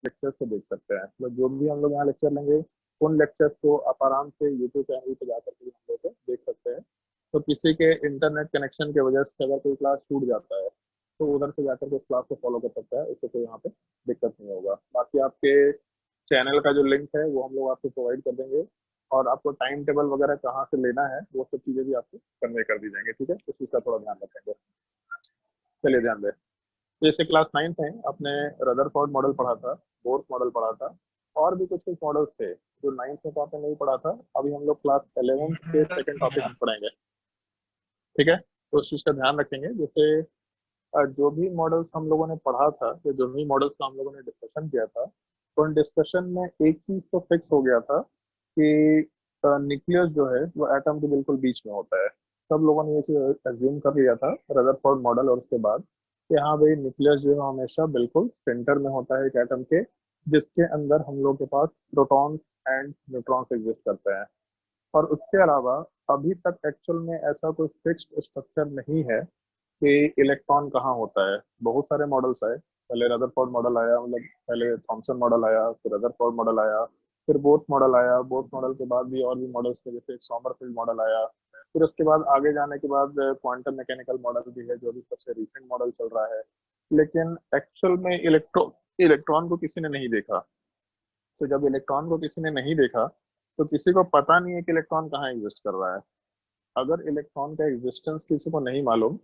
Lectures को देख सकते हैं। मतलब जो भी हम लोग यहाँ लेक्चर लेंगे उन लेक्चर्स को आप आराम से यूट्यूब चैनल पे जाकर के हम लोग देख सकते हैं। तो किसी के इंटरनेट कनेक्शन की वजह से अगर कोई क्लास छूट जाता है तो उधर से जाकर के उस क्लास को फॉलो कर सकता है, उसको कोई यहाँ पे दिक्कत नहीं होगा। बाकी आपके चैनल का जो लिंक है वो हम लोग आपको प्रोवाइड कर देंगे, और आपको टाइम टेबल वगैरह कहाँ से लेना है वो सब चीज़ें भी आपको कन्वे कर दी जाएंगे। ठीक है, उस चीज़ का थोड़ा ध्यान रखेंगे। चलिए ध्यान दें। जैसे क्लास 9th में अपने रदरफोर्ड मॉडल पढ़ा था, बोर्स मॉडल पढ़ा था, और भी कुछ कुछ मॉडल्स थे जो 9th में तो आपने नहीं पढ़ा था। अभी हम लोग क्लास 11th के सेकंड टॉपिक में पढ़ेंगे। ठीक है, तो उस चीज़ का ध्यान रखेंगे। जैसे जो भी मॉडल्स हम लोगों ने पढ़ा था या जो भी मॉडल्स का हम लोगों ने डिस्कशन किया था, तो उन डिस्कशन में एक चीज तो फिक्स हो गया था कि न्यूक्लियस जो है वो एटम के बिल्कुल बीच में होता है। सब लोगों ने ये चीज एज्यूम कर लिया था रदरफोर्ड मॉडल और उसके बाद कि हाँ भाई, न्यूक्लियस जो है हमेशा बिल्कुल सेंटर में होता है एक एटम के, जिसके अंदर हम लोग के पास प्रोटॉन्स एंड न्यूट्रॉन्स एग्जिस्ट करते हैं। और उसके अलावा अभी तक एक्चुअल में ऐसा कोई फिक्स्ड स्ट्रक्चर नहीं है कि इलेक्ट्रॉन कहाँ होता है। बहुत सारे मॉडल्स आए, पहले रदरफोर्ड मॉडल आया, मतलब पहले थॉमसन मॉडल आया, फिर रदरफोर्ड मॉडल आया, फिर बोथ मॉडल आया। बोथ मॉडल के बाद भी और भी मॉडल्स थे, जैसे एक सोमरफील्ड मॉडल आया। फिर उसके बाद आगे जाने के बाद क्वांटम मैकेनिकल मॉडल भी है जो अभी सबसे रिसेंट मॉडल चल रहा है। लेकिन एक्चुअल में इलेक्ट्रॉन को किसी ने नहीं देखा। तो जब इलेक्ट्रॉन को किसी ने नहीं देखा तो किसी को पता नहीं है कि इलेक्ट्रॉन कहाँ एग्जिस्ट कर रहा है। अगर इलेक्ट्रॉन का एग्जिस्टेंस किसी को नहीं मालूम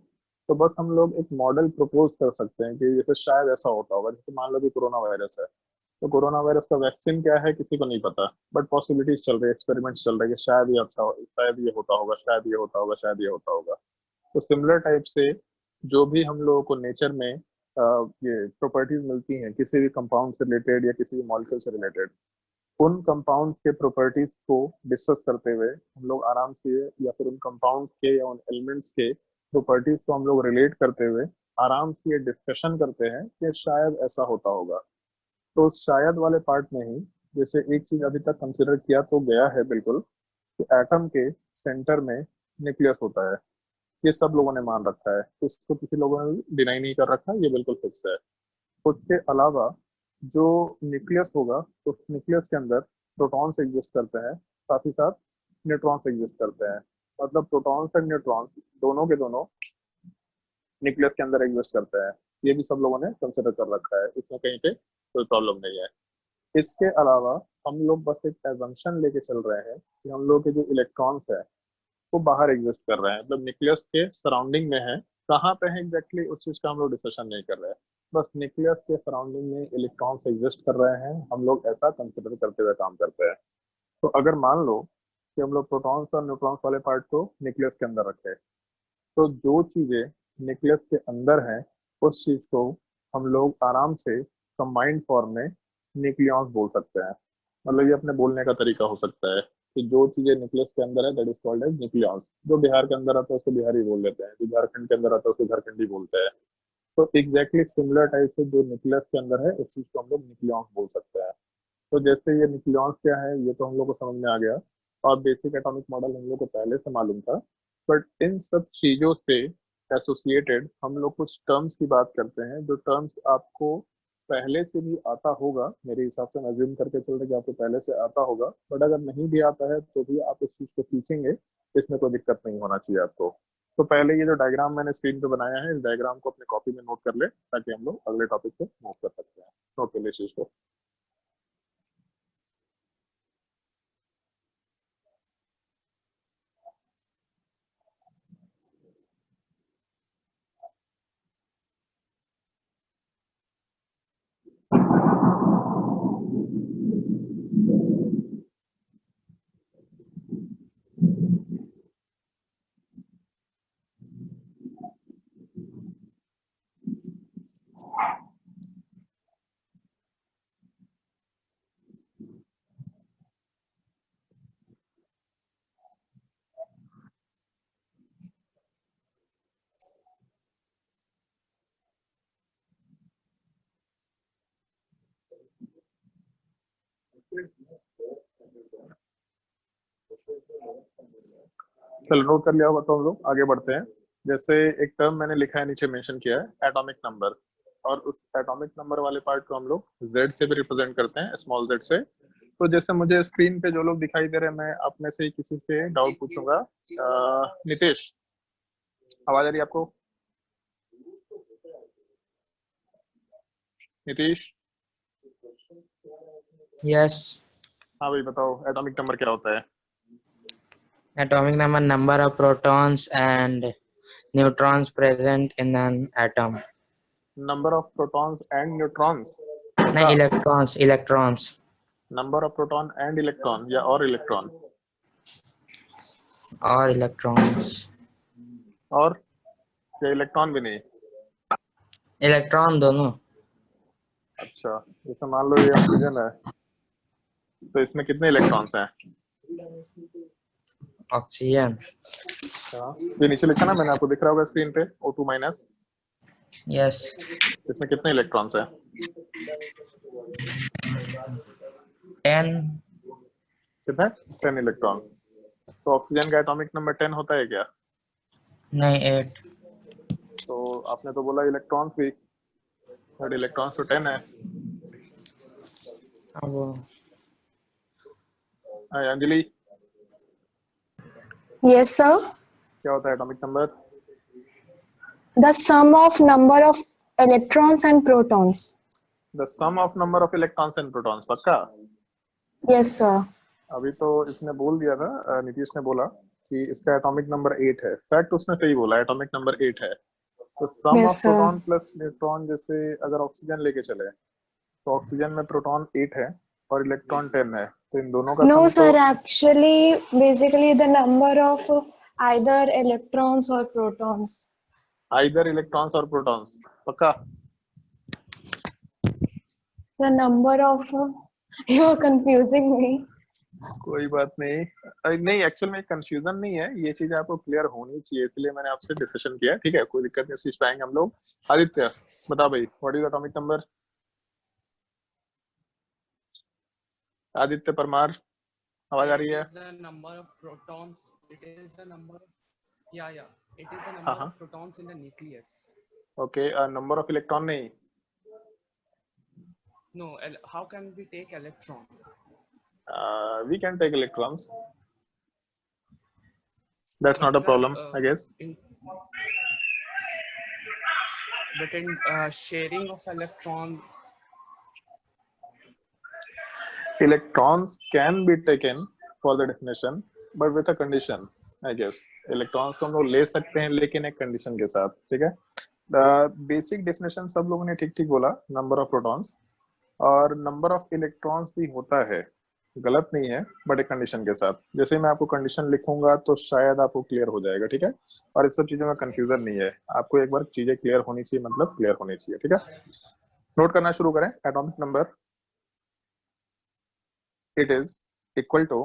तो बस हम लोग एक मॉडल प्रपोज कर सकते हैं कि जैसे शायद ऐसा होता होगा। जैसे मान लो कि कोरोना वायरस है, तो कोरोना वायरस का वैक्सीन क्या है किसी को नहीं पता, बट पॉसिबिलिटीज चल रही है, एक्सपेरिमेंट्स चल रहे हैं कि शायद ये अच्छा शायद ये होता होगा, शायद ये होता होगा, शायद ये होता होगा। तो सिमिलर टाइप से जो भी हम लोगों को नेचर में ये प्रॉपर्टीज मिलती हैं किसी भी कंपाउंड से रिलेटेड या किसी भी मॉलिक्यूल से रिलेटेड, उन कंपाउंड के प्रॉपर्टीज को डिस्कस करते हुए हम लोग आराम से, या फिर उन कंपाउंड के या उन एलिमेंट्स के प्रॉपर्टीज को हम लोग रिलेट करते हुए आराम से ये डिस्कशन करते हैं कि शायद ऐसा होता होगा। तो शायद वाले पार्ट में ही जैसे एक चीज अभी तक कंसिडर किया तो गया है बिल्कुल, कि एटम के सेंटर में न्यूक्लियस होता है। ये सब लोगों ने मान रखा है, इसको किसी लोगों ने डिनाई नहीं कर रखा, ये बिल्कुल फिक्स है। उसके अलावा जो न्यूक्लियस होगा तो उस न्यूक्लियस के अंदर प्रोटॉन्स एग्जिस्ट करते हैं, साथ ही साथ न्यूट्रॉन्स एग्जिस्ट करते हैं। मतलब प्रोटॉन्स एंड न्यूट्रॉन्स दोनों के दोनों न्यूक्लियस के अंदर एग्जिस्ट करते हैं। ये भी सब लोगों ने कंसिडर कर रखा है, इसमें कहीं पे कोई प्रॉब्लम नहीं है। इसके अलावा हम लोग बस एक एजम्पशन लेके चल रहे हैं कि हम लोग के जो इलेक्ट्रॉन्स है वो बाहर एग्जिस्ट कर रहे हैं, मतलब न्यूक्लियस के सराउंडिंग में है। कहाँ पे है एग्जैक्टली उस चीज का हम लोग डिस्कशन नहीं कर रहे हैं। बस न्यूक्लियस के सराउंडिंग में इलेक्ट्रॉन्स एग्जिस्ट कर रहे हैं, हम लोग ऐसा कंसिडर करते हुए काम करते हैं। तो अगर मान लो कि हम लोग प्रोटॉन्स और न्यूट्रॉन्स वाले पार्ट को न्यूक्लियस के अंदर रखें, तो जो चीजें न्यूक्लियस के अंदर हैं उस चीज को हम लोग आराम से कंबाइंड फॉर्म में न्यूक्लियॉन्स बोल सकते हैं। मतलब ये अपने बोलने का तरीका हो सकता है कि जो चीजें न्यूक्लियस के अंदर है that is called as nucleons. जो बिहार के अंदर आता है उसको बिहारी बोल देते हैं, जो झारखंड के अंदर आता है उसको झारखंडी बोलते हैं। तो एग्जैक्टली सिमिलर टाइप से जो न्यूक्लियस के अंदर है उस चीज को हम लोग न्यूक्लियॉन्स बोल सकते हैं। तो जैसे ये न्यूक्लियॉन्स क्या है ये तो हम लोग को समझ में आ गया, और बेसिक एटॉमिक मॉडल हम लोग को पहले से मालूम था। बट इन सब चीजों से एसोसिएटेड हम लोग कुछ टर्म्स की बात करते हैं, जो टर्म्स आपको पहले से भी आता होगा। मेरे हिसाब से मैं अज्यूम करके चल रहा कि आपको पहले से आता होगा, बट अगर नहीं भी आता है तो भी आप इस चीज को सीखेंगे, इसमें कोई दिक्कत नहीं होना चाहिए आपको। तो पहले ये जो डायग्राम मैंने स्क्रीन पे बनाया है, इस डायग्राम को अपने कॉपी में नोट कर ले ताकि हम लोग अगले टॉपिक पे मूव कर सकते हैं। नोट कर ले इस चीज को। चलो नोट कर लिया होगा तो हम लोग आगे बढ़ते हैं। जैसे एक टर्म मैंने लिखा है नीचे मेंशन किया है, एटॉमिक नंबर। और उस एटॉमिक नंबर वाले पार्ट को हम लोग z से भी रिप्रेजेंट करते हैं, स्मॉल z से। तो जैसे मुझे स्क्रीन पे जो लोग दिखाई दे रहे हैं, मैं आप में से ही किसी से डाउट पूछूंगा। नितेश, आवाज आ रही है आपको? नीतीश? यस। हाँ भाई बताओ, एटॉमिक नंबर क्या होता है? Atomic number of protons and neutrons present in an atom. Number of protons and neutrons? नहीं, electrons. Number of proton and electron या और इलेक्ट्रॉन? और इलेक्ट्रॉन्स। और या इलेक्ट्रॉन भी नहीं? इलेक्ट्रॉन दोनों। अच्छा, जैसे मान लो ये ऑक्सीजन है, तो इसमें कितने इलेक्ट्रॉन्स हैं? ऑक्सीजन। हाँ, ये नीचे लिखा ना मैंने, आपको दिख रहा होगा स्क्रीन पे, O2 माइनस। यस। इसमें कितने इलेक्ट्रॉन्स हैं? 10। कितने? 10 इलेक्ट्रॉन्स। तो ऑक्सीजन का एटॉमिक नंबर 10 होता है क्या? नहीं, 8। तो आपने तो बोला इलेक्ट्रॉन्स भी, बट इलेक्ट्रॉन्स तो 10 है। अब अंजलि, Yes, sir. क्या होता है atomic number? The sum of number of electrons and protons. The sum of number of electrons and protons, पक्का? Yes, sir. अभी तो इसने बोल दिया था, नीतीश ने बोला कि इसका एटॉमिक नंबर 8 है। फैक्ट उसने सही बोला, एटॉमिक नंबर 8 है। तो सम Yes, of sir. Proton plus neutron, जैसे अगर ऑक्सीजन लेके चले तो ऑक्सीजन में प्रोटॉन 8 है और इलेक्ट्रॉन 10 है, तो इन दोनों का No, सम sir. तो Actually, basically the number of either electrons or protons. Either electrons और प्रोटॉन्स, पक्का? The number of you are confusing me. कोई बात नहीं। नहीं, एक्चुअल में कंफ्यूजन नहीं है, ये चीज आपको क्लियर होनी चाहिए, इसलिए मैंने आपसे डिस्कशन किया। ठीक है, कोई दिक्कत नहीं, उस चीज पे आएंगे हम लोग। आदित्य बता भाई, what is atomic number? Aditya Parmar, आवाज आ रही है? The number of protons. It is the number. Yeah. It is the number हाँ हाँ, of protons in the nucleus. Okay. Number of electron नहीं? No. How can we take electron? We can take electrons, that's not a problem I guess. But in sharing of electron, electrons can be taken for the definition, but with a condition I guess. Electrons को हम लोग ले सकते हैं, लेकिन एक condition के साथ। ठीक है, बेसिक डेफिनेशन सब लोगों ने ठीक ठीक बोला, नंबर ऑफ प्रोटॉन्स और नंबर ऑफ इलेक्ट्रॉन्स भी होता है, गलत नहीं है, बट एक कंडीशन के साथ। जैसे मैं आपको कंडीशन लिखूंगा तो शायद आपको क्लियर हो जाएगा। ठीक है, और इस सब चीजों में कंफ्यूजन नहीं है, आपको एक बार चीजें क्लियर होनी चाहिए, मतलब क्लियर होनी चाहिए। ठीक है, नोट करना शुरू करें। Atomic number, it is equal to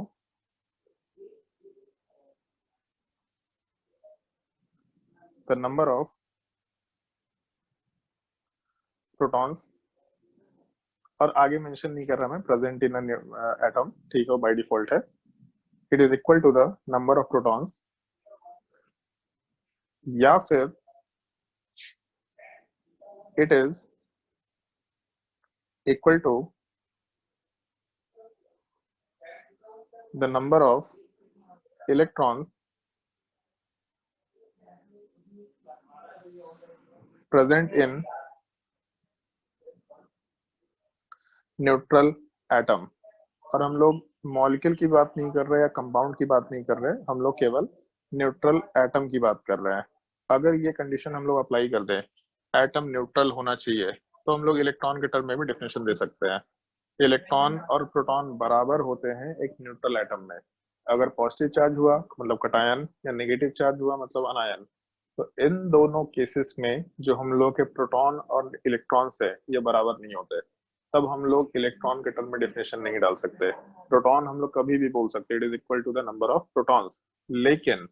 the number of protons, और आगे मेंशन नहीं कर रहा मैं, प्रेजेंट इन एटम, ठीक है, बाय डिफॉल्ट है। It is equal to the number of protons, या फिर it is equal to the number of electrons present in neutral atom. और हम लोग मॉलिक्यूल की बात नहीं कर रहे या कंपाउंड की बात नहीं कर रहे, हम लोग केवल न्यूट्रल एटम की बात कर रहे हैं। अगर ये कंडीशन हम लोग अप्लाई कर दें, एटम न्यूट्रल होना चाहिए, तो हम लोग इलेक्ट्रॉन के टर्म में भी डेफिनेशन दे सकते हैं। इलेक्ट्रॉन और प्रोटॉन बराबर होते हैं एक न्यूट्रल एटम में। अगर पॉजिटिव चार्ज हुआ मतलब कटायन, या नेगेटिव चार्ज हुआ मतलब अनायन, तो इन दोनों केसेस में जो हम लोग के प्रोटॉन और इलेक्ट्रॉन्स है, ये बराबर नहीं होते। तब हम लोग इलेक्ट्रॉन के टर्म में डेफिनेशन नहीं डाल सकते। प्रोटॉन हम लोग कभी भी बोल सकते, it is equal to the number of protons, लेकिन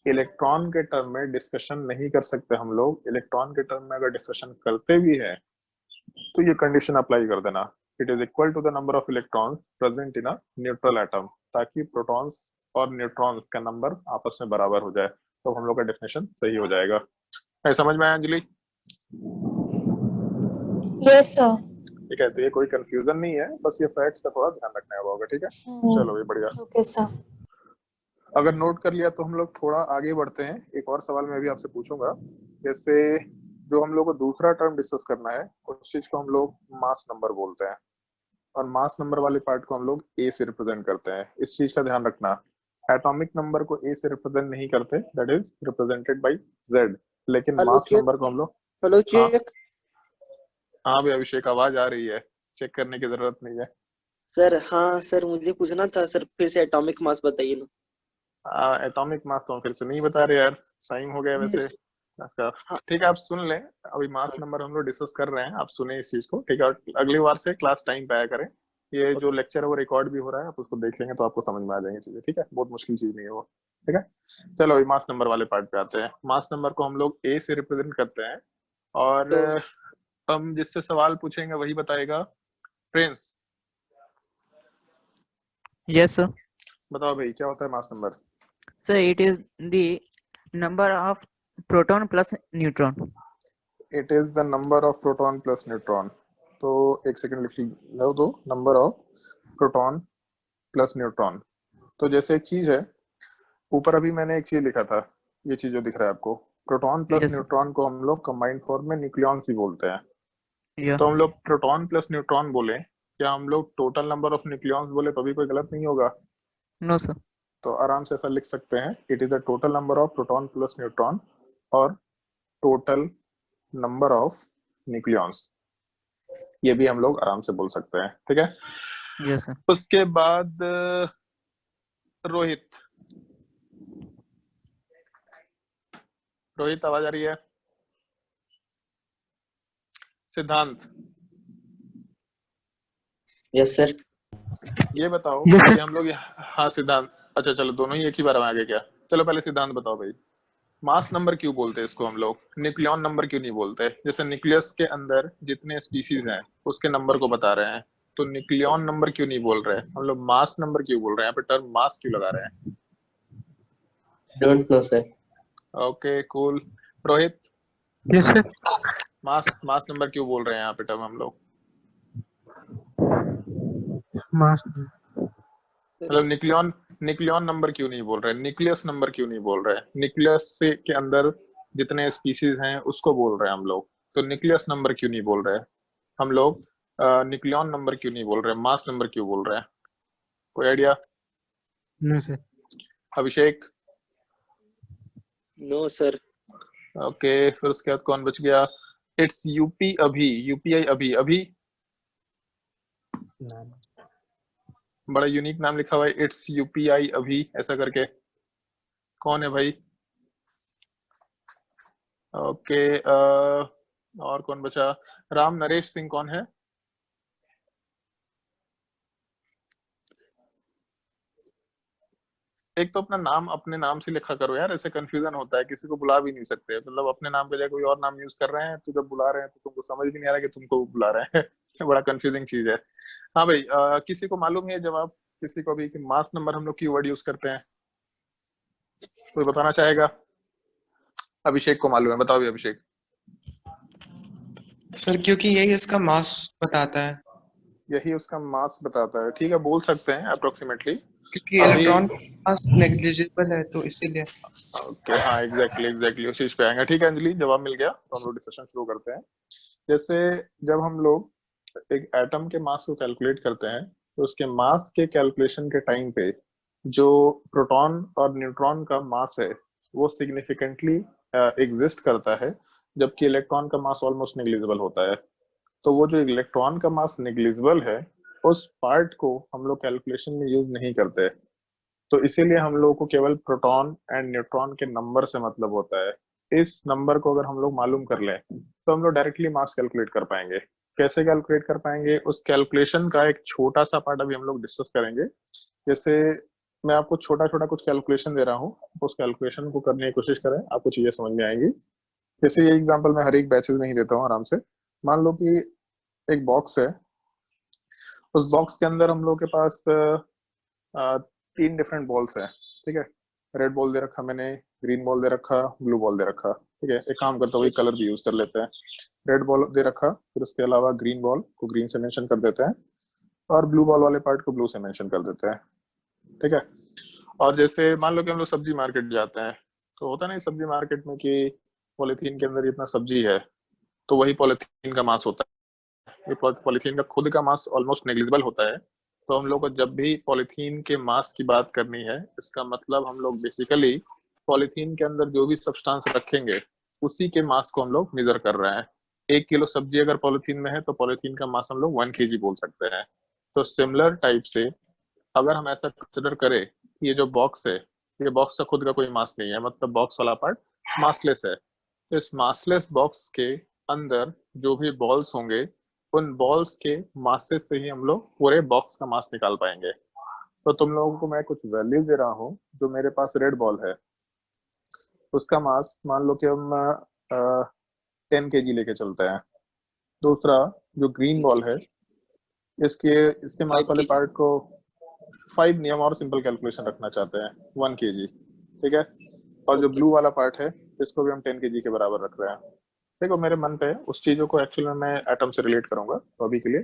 इलेक्ट्रॉन के टर्म में डिस्कशन नहीं कर सकते हम लोग। इलेक्ट्रॉन के टर्म में अगर डिस्कशन करते भी है, तो ये कंडीशन अप्लाई कर देना, it is equal to the number of electrons present in a neutral atom, ताकि प्रोटॉन्स और न्यूट्रॉन्स का नंबर आपस में बराबर हो जाए, तो हम लोग का डेफिनेशन सही हो जाएगा। है समझ में आया अंजलि? Yes, sir. ठीक है, तो ये कोई कंफ्यूजन नहीं है, बस ये फैक्ट्स का थोड़ा ध्यान रखना होगा। ठीक है, चलो भाई बढ़िया। Okay, sir. अगर नोट कर लिया तो हम लोग थोड़ा आगे बढ़ते हैं। एक और सवाल मैं भी आपसे पूछूंगा। जैसे जो हम लोग को दूसरा टर्म डिस्कस करना है, उस चीज को हम लोग मास नंबर बोलते हैं, और मास नंबर वाले पार्ट को हम लोग ए से रिप्रेजेंट करते हैं। इस चीज का ध्यान रखना, एटॉमिक नंबर को ए से रिप्रेजेंट नहीं करते, that is represented by Z, लेकिन हेलो मास चेक। नंबर को हम लोग। हेलो हाँ चेक। हाँ भाई अभिषेक, आवाज आ रही है, चेक करने की जरूरत नहीं है। सर हाँ सर, मुझे पूछना था सर, फिर से एटॉमिक मास बताइए ना। एटॉमिक मास तो हम फिर से नहीं बता रहे यार, टाइम हो गया वैसे क्लास का। हाँ। ठीक है, आप सुन लें, अभी मास नंबर हम लोग डिस्कस कर रहे हैं, आप सुने इस चीज को। ठीक है, और अगली बार से क्लास टाइम पे आया करें। ये जो लेक्चर है वो रिकॉर्ड भी हो रहा है, आप उसको देख लेंगे तो आपको समझ में आ जाएंगी चीजें। ठीक है, बहुत मुश्किल चीज नहीं है वो। ठीक है, चलो अभी मास नंबर वाले पार्ट पे आते हैं। मास नंबर को हम लोग ए से रिप्रेजेंट करते हैं, और हम जिससे सवाल पूछेंगे वही बताएगा। Prince, Yes, sir. बताओ भाई क्या होता है mass number? So it is the number of proton plus neutron. It is the number of proton plus neutron. तो एक सेकंड लिख लो, दो number of proton plus neutron. तो जैसे एक चीज है, ऊपर अभी मैंने एक चीज लिखा था, ये चीज जो दिख रहा है आपको, proton plus Yes, sir. Neutron को हम लोग कंबाइंड फॉर्म में न्यूक्लियॉन्स ही बोलते हैं। Yeah. तो हम लोग प्रोटॉन प्लस न्यूट्रॉन बोले, क्या हम लोग टोटल नंबर ऑफ न्यूक्लियॉन्स बोले तो भी कोई गलत नहीं होगा? No, sir. तो आराम से ऐसा लिख सकते हैं, it is the total number of proton plus neutron और टोटल नंबर ऑफ न्यूक्लियॉन्स, ये भी हम लोग आराम से बोल सकते हैं। ठीक है, Yes, sir. उसके बाद रोहित, रोहित आवाज आ रही है? सिद्धांत, यस सर। ये बताओ Yes, sir. कि हम लोग, हाँ सिद्धांत, अच्छा चलो दोनों ही एक ही बार में आ गए क्या? चलो पहले सिद्धांत बताओ भाई, मास नंबर क्यों बोलते हैं इसको हम लोग, न्यूक्लियॉन नंबर क्यों नहीं बोलते? जैसे न्यूक्लियस के अंदर जितने स्पीसीज हैं उसके नंबर को बता रहे हैं, तो न्यूक्लियॉन नंबर क्यों नहीं बोल रहे हैं हम लोग, मास नंबर क्यों बोल रहे हैं? यहाँ पे टर्म मास क्यों लगा रहे हैं? Don't know sir. Okay cool. Rohit, Yes, sir. Mass number क्यों बोल रहे हैं यहाँ पे टर्म हम लोग? Mass. मतलब न्यूक्लियॉन नंबर क्यों नहीं बोल रहे, न्यूक्लियस नंबर क्यों नहीं बोल रहे? न्यूक्लियस से के अंदर जितने स्पीसीज हैं उसको बोल रहे हैं हम लोग, तो न्यूक्लियस नंबर क्यों नहीं बोल रहे हम लोग? न्यूक्लियॉन नंबर क्यों नहीं बोल रहे, मास नंबर क्यों बोल रहे हैं? कोई idea? No, sir. Abhishek? No sir. Okay, फिर उसके बाद कौन बच गया? इट्स यूपी अभी, यूपीआई अभी, अभी बड़ा यूनिक नाम लिखा हुआ है, इट्स यूपीआई अभी ऐसा करके, कौन है भाई? ओके, और कौन बचा? राम नरेश सिंह कौन है? एक तो अपना नाम अपने नाम से लिखा करो यार, ऐसे कंफ्यूजन होता है, किसी को बुला भी नहीं सकते, मतलब अपने नाम पे जाए कोई और नाम यूज कर रहे हैं, तो जब बुला रहे हैं तो तुमको समझ भी नहीं आ रहा कि तुमको बुला रहे हैं बड़ा कंफ्यूजिंग चीज है। हाँ भाई, किसी को मालूम है जवाब, किसी को भी, कि मास नंबर हम लोग कीवर्ड यूज करते हैं? कोई बताना चाहेगा? अभिषेक को मालूम है, बताओ भी अभिषेक। सर क्योंकि यही इसका मास बताता है, यही उसका मास बताता है, ठीक है बोल सकते हैं अप्रोक्सीमेटली, क्योंकि अभी इलेक्ट्रॉन मास नेग्लिजिबल है तो इसीलिए। ओके हाँ एग्जैक्टली उस चीज पे आएंगे। ठीक है अंजलि, जवाब मिल गया, तो हम लोग डिस्कशन शुरू करते हैं। जैसे जब हम लोग एक एटम के मास को कैलकुलेट करते हैं, तो उसके मास के कैलकुलेशन के टाइम पे जो प्रोटॉन और न्यूट्रॉन का मास है वो सिग्निफिकेंटली एग्जिस्ट करता है, जबकि इलेक्ट्रॉन का मास ऑलमोस्ट नेग्लिजिबल होता है। तो वो जो इलेक्ट्रॉन का मास नेग्लिजिबल है, उस पार्ट को हम लोग कैलकुलेशन में यूज नहीं करते, तो इसीलिए हम लोगों को केवल प्रोटॉन एंड न्यूट्रॉन के नंबर से मतलब होता है। इस नंबर को अगर हम लोग मालूम कर लें तो हम लोग डायरेक्टली मास कैलकुलेट कर पाएंगे। कैसे कैलकुलेट कर पाएंगे, उस कैलकुलेशन का एक छोटा सा पार्ट अभी हम लोग डिस्कस करेंगे। जैसे मैं आपको छोटा छोटा कुछ कैलकुलेशन दे रहा हूँ, उस कैलकुलेशन को करने की कोशिश करें, आपको चीजें समझ में आएंगी। जैसे ये एग्जाम्पल मैं हर एक बैचेज में ही देता हूँ आराम से। मान लो कि एक बॉक्स है, उस बॉक्स के अंदर हम लोग के पास 3 डिफरेंट बॉल्स हैं, ठीक है। रेड बॉल दे रखा मैंने, ग्रीन बॉल दे रखा, ब्लू बॉल दे रखा, ठीक है। एक काम करता हूँ, कलर भी यूज कर लेते हैं। रेड बॉल दे रखा, फिर उसके अलावा ग्रीन बॉल को ग्रीन से मेंशन कर देते हैं और ब्लू बॉल वाले पार्ट को ब्लू से मेंशन कर देते हैं, ठीक है। और जैसे मान लो कि हम लोग सब्जी मार्केट जाते हैं, तो होता नहीं सब्जी मार्केट में कि पॉलीथीन के अंदर इतना सब्जी है, तो वही पॉलीथीन का मास होता है। ये पॉलीथीन का खुद का मास ऑलमोस्ट नेग्लिजिबल होता है। तो हम लोग को जब भी पॉलीथीन के मास की बात करनी है, इसका मतलब हम लोग बेसिकली पॉलीथीन के अंदर जो भी सब्सटेंस रखेंगे उसी के मास को हम लोग मेजर कर रहे हैं। 1 किलो सब्जी अगर पॉलीथीन में है तो पॉलीथीन का मास हम लोग 1 kg बोल सकते हैं। तो सिमिलर टाइप से अगर हम ऐसा कंसिडर करें, ये जो बॉक्स है, ये बॉक्स का खुद का कोई मास नहीं है, मतलब बॉक्स वाला पार्ट मासलेस है। तो इस मासलेस बॉक्स के अंदर जो भी बॉल्स होंगे, उन बॉल्स के मासेस से ही हम लोग पूरे बॉक्स का मास निकाल पाएंगे। तो तुम लोगों को मैं कुछ वैल्यू दे रहा हूँ। जो मेरे पास रेड बॉल है, उसका मास मान लो कि हम 10 kg लेके चलते हैं। दूसरा जो ग्रीन बॉल है, इसके मास वाले पार्ट को 5 नियम और सिंपल कैलकुलेशन रखना चाहते हैं, 1 kg, ठीक है। और जो ब्लू वाला पार्ट है, इसको भी हम 10 kg के बराबर रख रहे हैं। देखो मेरे मन पे उस चीजों को एक्चुअली में मैं एटम से रिलेट करूंगा, तो अभी के लिए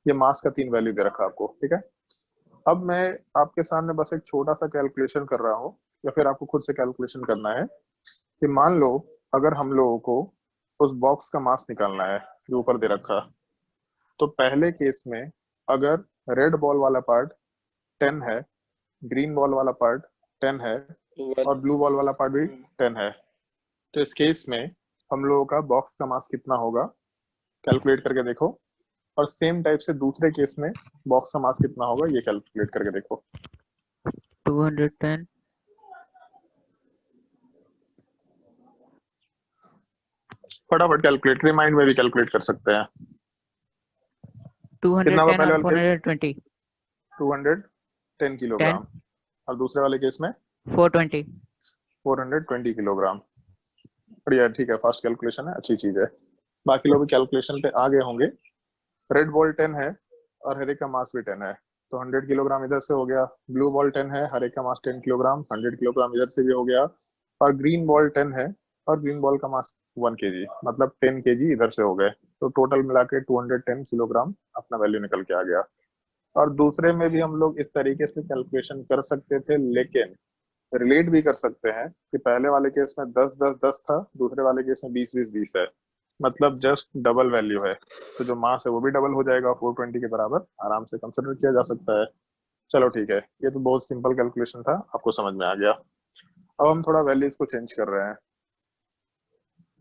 ये मास का 3 वैल्यू दे रखा आपको, ठीक है। अब मैं आपके सामने बस एक छोटा सा कैलकुलेशन कर रहा हूँ, या फिर आपको खुद से कैलकुलेशन करना है कि मान लो अगर हम लोगों को उस बॉक्स का मास निकालना है जो ऊपर दे रखा, तो पहले केस में अगर रेड बॉल वाला पार्ट 10 है, ग्रीन बॉल वाला पार्ट 10 है और ब्लू बॉल वाला पार्ट भी 10 है, तो इस केस में हम लोगों का बॉक्स का मास कितना होगा कैलकुलेट करके देखो। और सेम टाइप से दूसरे केस में बॉक्स का मास कितना होगा ये कैलकुलेट करके देखो। 210 फटाफट कैलकुलेट, रिमाइंड में भी कैलकुलेट कर सकते हैं। कितना होगा 210 पहले और वाले केस? 420 210 किलोग्राम। और दूसरे वाले केस में 420 420 किलोग्राम। बढ़िया, ठीक है, फास्ट कैलकुलेशन है, अच्छी चीज है। बाकी लोग भी कैलकुलेशन पे आगे होंगे। रेड बॉल 10 है और हर एक का मास भी 10 है, तो 100 किलोग्राम इधर से हो गया। ब्लू बॉल 10 है, हर एक का मास 10 किलोग्राम, 100 किलोग्राम इधर से भी हो गया। और ग्रीन बॉल 10 है और ग्रीन बॉल का मास 1 kg, मतलब 10 kg इधर से हो गए। तो टोटल मिला के 210 किलोग्राम अपना वैल्यू निकल के आ गया। और दूसरे में भी हम लोग इस तरीके से कैलकुलेशन कर सकते थे, लेकिन रिलेट भी कर सकते हैं कि पहले वाले केस में 10 10 10 था, दूसरे वाले केस में 20 20 20 है, मतलब जस्ट डबल वैल्यू है। तो जो मास है वो भी डबल हो जाएगा, 420 के बराबर आराम से कंसिडर किया जा सकता है। चलो ठीक है, ये तो बहुत सिंपल कैलकुलेशन था, आपको समझ में आ गया। अब हम थोड़ा वैल्यूज को चेंज कर रहे हैं।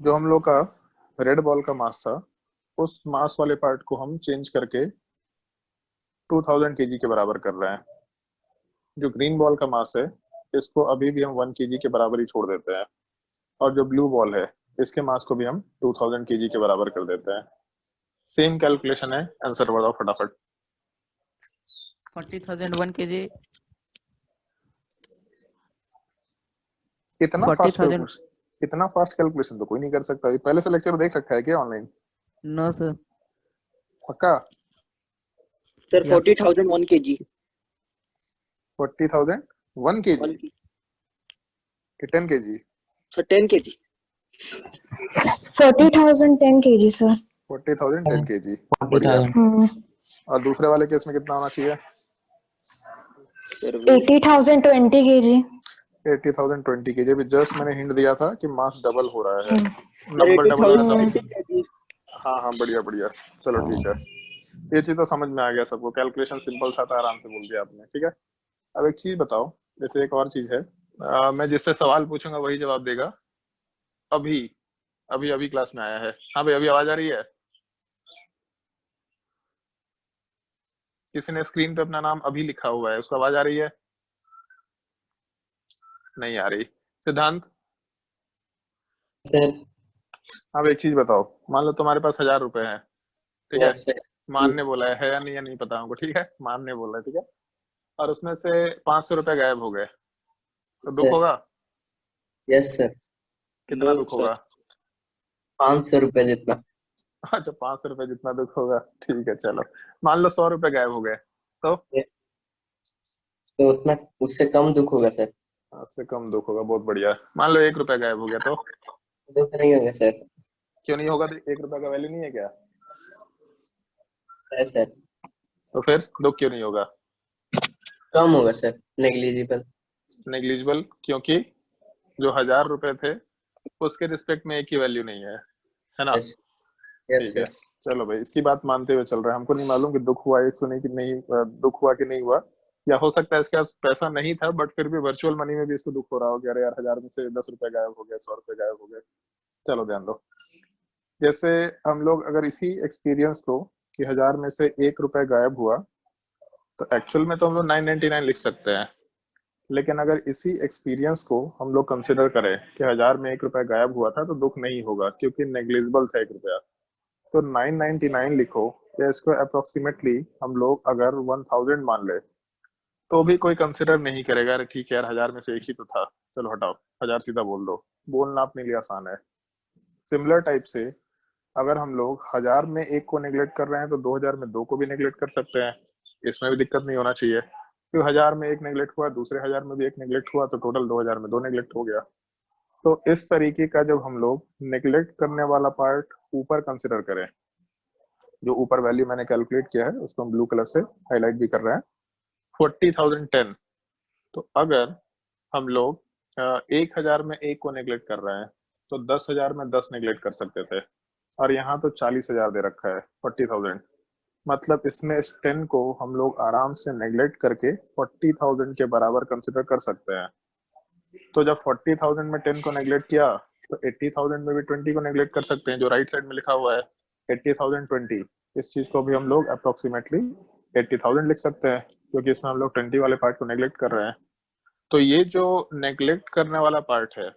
जो हम लोग का रेड बॉल का मास था, उस मास वाले पार्ट को हम चेंज करके 2000 kg के बराबर कर रहे हैं। जो ग्रीन बॉल का मास है, इसको अभी भी हम 1 kg के बराबर ही छोड़ देते हैं। और जो ब्लू बॉल है, इसके मास को भी हम 2000 kg के बराबर कर देते हैं। सेम कैलकुलेशन है, आंसर बताओ फटाफट। 40,000 1 kg इतना फास्ट 40,000 कैलकुलेशन, इतना फास्ट कैलकुलेशन तो कोई नहीं कर सकता। ये पहले से लेक्चर देख रखा है क्या ऑनलाइन? नो सर पक्का? सर 40,000 1 kg 40,000 1 kg कि 10 kg? Sir 10 kg 40,000 10 kg sir. 40,000 10 kg, बढ़िया। 40,000 और दूसरे वाले केस में कितना होना चाहिए? Sir 80,000 20 kg. 80,000 20 kg। अभी जस्ट मैंने हिंट दिया था कि मास डबल हो रहा है, सर नंबर डबल हो रहा 80,000 है। 20 kg हाँ हाँ, बढ़िया बढ़िया, चलो ठीक है। ये चीज तो समझ में आ गया सबको, कैलकुलेशन सिंपल सा था, आराम से बोल दिया आपने, ठीक है। अब एक चीज बताओ, जैसे एक और चीज है, मैं जिससे सवाल पूछूंगा वही जवाब देगा। अभी अभी अभी क्लास में आया है। हाँ भाई, अभी आवाज आ रही है? किसी ने स्क्रीन पे अपना नाम अभी लिखा हुआ है, उसको आवाज आ रही है? नहीं आ रही। सिद्धांत? सर अब एक चीज बताओ, मान लो तुम्हारे पास 1000 रुपए हैं, ठीक है। यस सर मान ने बोला है या नहीं पता हमको, ठीक है, मान ने बोला है, ठीक है। और उसमें से 500 रुपए गायब हो गए, तो दुख सर होगा? यस सर कितना दुख होगा? 500 रुपए जितना अच्छा, 500 रुपए जितना दुख होगा, ठीक है। चलो मान लो 100 रुपए गायब हो गए, तो तो उतना उससे कम दुख होगा सर। उससे कम दुख होगा, बहुत बढ़िया। मान लो 1 रुपया गायब हो गया, तो दुख नहीं होगा सर। क्यों नहीं होगा? 1 रुपए का वैल्यू नहीं है क्या? है सर, तो फिर दुख क्यों नहीं होगा? कम होगा सर, नेग्लिजिबल। नेग्लिजिबल क्योंकि जो 1000 रुपए थे उसके रिस्पेक्ट में एक ही वैल्यू नहीं है ना? यस यस ठीक है, सर। चलो भाई, इसकी बात मानते हुए चल रहे हैं। हमको नहीं मालूम कि दुख हुआ इसको नहीं कि नहीं, दुख हुआ कि नहीं हुआ, या हो सकता है इसके पास पैसा नहीं था बट फिर भी वर्चुअल मनी में भी इसको दुख हो रहा हो कि अरे यार 1000 में से 10 रुपए गायब हो गए, 100 रुपए गायब हो गए। चलो ध्यान दो, जैसे हम लोग अगर इसी एक्सपीरियंस को कि 1000 में से 1 रुपए गायब हुआ, तो एक्चुअल में तो हम लोग 999 लिख सकते हैं, लेकिन अगर इसी एक्सपीरियंस को हम लोग कंसिडर करें कि 1000 में 1 रुपए गायब हुआ था, तो दुख नहीं होगा क्योंकि नेग्लिजिबल था 1 रुपया। तो 999 लिखो, या इसको अप्रोक्सीमेटली हम लोग अगर 1000 मान ले, तो भी कोई कंसिडर नहीं करेगा, अरे ठीक है यार 1000 में से एक ही तो था, चलो हटाओ 1000 सीधा बोल दो। बोलना अपने लिए आसान है। सिमिलर टाइप से अगर हम लोग 1000 में 1 को नेग्लेक्ट कर रहे हैं, तो 2000 में 2 को भी नेग्लेक्ट कर सकते हैं, इसमें भी दिक्कत नहीं होना चाहिए। तो 1000 में 1 नेग्लेक्ट हुआ, दूसरे 1000 में भी 1 नेग्लेक्ट हुआ, तो टोटल 2000 में 2 नेग्लेक्ट हो गया। तो इस तरीके का जब हम लोग नेग्लेक्ट करने वाला पार्ट ऊपर कंसिडर करें, जो ऊपर वैल्यू मैंने कैलकुलेट किया है उसको हम ब्लू कलर से हाईलाइट भी कर रहे हैं, 40,010। तो अगर हम लोग 1000 में 1 को नेग्लेक्ट कर रहे हैं, तो 10,000 में 10 नेग्लेक्ट कर सकते थे, और यहाँ तो 40,000 दे रखा है 40,000, मतलब इसमें इस 10 को हम लोग आराम से नेग्लेक्ट करके 40,000 के बराबर कंसिडर कर सकते हैं। तो जब 40,000 में 10 को नेग्लेक्ट किया, तो 80,000 में भी 20 को नेग्लेक्ट कर सकते हैं, जो राइट साइड में लिखा हुआ है 80,000 20। इस चीज को भी हम लोग अप्रोक्सीमेटली 80,000 लिख सकते हैं, क्योंकि इसमें हम लोग 20 वाले पार्ट को नेग्लेक्ट कर रहे हैं। तो ये जो नेग्लेक्ट करने वाला पार्ट है,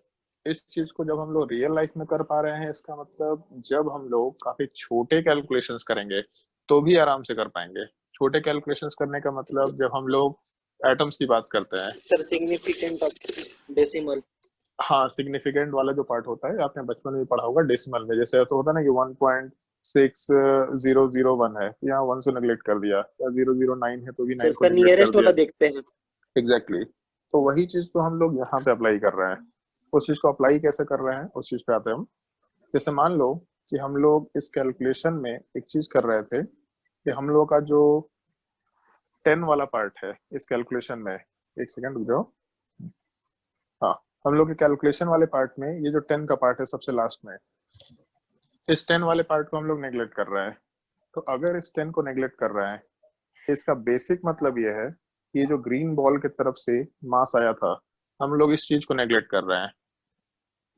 इस चीज को जब हम लोग रियल लाइफ में कर पा रहे हैं, इसका मतलब जब हम लोग काफी छोटे कैलकुलेशंस करेंगे तो भी आराम से कर पाएंगे। छोटे कैलकुलेशंस करने का मतलब जब हम लोग एटम्स की बात करते हैं, सर सिग्निफिकेंट ऑफ डेसिमल। हाँ, सिग्निफिकेंट वाला जो पार्ट होता है आपने बचपन में पढ़ा होगा डेसिमल में, जैसे तो होता है ना कि 1.6001 है, यहाँ 1 से नेग्लेक्ट कर दिया, या 009 है तो भी 9 सर को उसका नेग्लेक्ट नियरेस्ट कर वाला दिया। देखते हैं। एग्जैक्टली तो वही चीज को हम लोग यहाँ पे अप्लाई कर रहे हैं। उस चीज को अप्लाई कैसे कर रहे हैं उस चीज पे आते हैं हम। जैसे मान लो कि हम लोग इस कैलकुलेशन में एक चीज कर रहे थे कि हम लोग का जो 10 वाला पार्ट है इस कैलकुलेशन में, एक सेकंड रुक जाओ, हाँ, हम लोग के कैलकुलेशन वाले पार्ट में ये जो 10 का पार्ट है सबसे लास्ट में, इस 10 वाले पार्ट को हम लोग नेग्लेक्ट कर रहे हैं। तो अगर इस 10 को नेग्लेक्ट कर रहे हैं, इसका बेसिक मतलब ये है कि ये जो ग्रीन बॉल की तरफ से मास आया था, हम लोग इस चीज को नेग्लेक्ट कर रहे हैं।